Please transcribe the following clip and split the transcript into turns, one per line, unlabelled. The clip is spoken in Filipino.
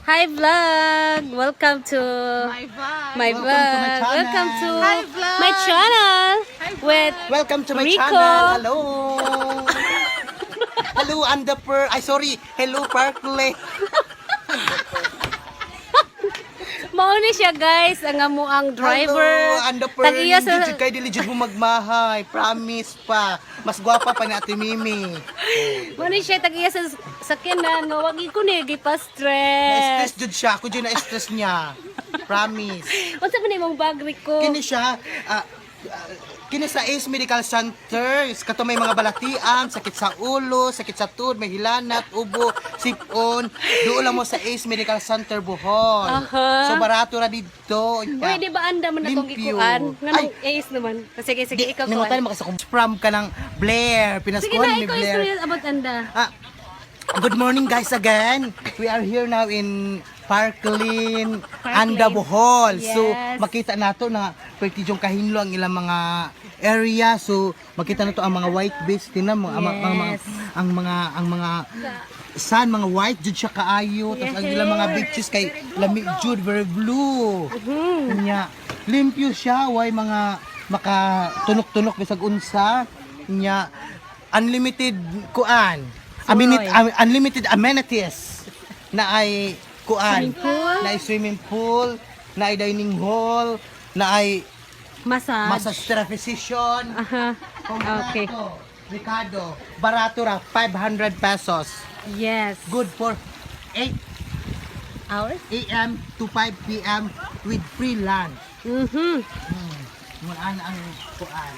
Hi vlog! Welcome to my
Welcome to my
vlog.
channel.
Welcome to
Hi, vlog.
my channel with
Welcome to my
Rico.
channel. Hello. Hello, Underper. Ay, sorry. Hello, Parkley.
Mauni siya guys, ang amuang driver.
Hello, Underper.
Tag-iya sa
Jud kay dili jud mo magmahay. Promise pa. Mas gwapa pa ni Ate Mimi.
Mauni siya tag-iya sa sakyanan nga wag ko ni
Na-stress
gipa-stress.
jud siya. Ako jud na-stress niya. Promise.
Unsa man imong bag Rico?
Kini siya, kini sa Ace Medical Center, kato may mga balatian, sakit sa ulo, sakit sa tuhod, may hilanat, ubo, sipon, doon lang mo sa Ace Medical Center Bohol.
Aha.
So barato na dito.
Uy, di ba anda man natong
Limpyo.
gikuan? Nganong
Ay.
ace naman. Sige, sige, ikaw
Nangutan
kuan.
mo kasi kung from ka ng Blair,
Sige
pinaskuhan
na,
ni
ikaw
Blair.
istorya about anda.
Good morning guys again. We are here now in Parklin, Anda Bohol. So
Yes.
makita nato na pwede yung kahinlo ang ilang mga area. So makita nato ang mga white base tinan mo
Yes.
ang mga sun, mga white jud siya kaayo. Tapos ang ilang mga beaches kay lami jud very blue. Nya limpyo siya, way mga makatunok-tunok bisag unsa. Nya unlimited kuan. Unlimited amenities na ay kuan,
Swimming pool?
na ay swimming pool, na ay dining hall, na ay
Massage.
massage therapy session.
Aha. Okay.
Ricardo, barato ra 500 pesos.
Yes.
Good for 8
Hours?
a.m. to 5 p.m. with free lunch.
Mhm.
Muna ang kuan.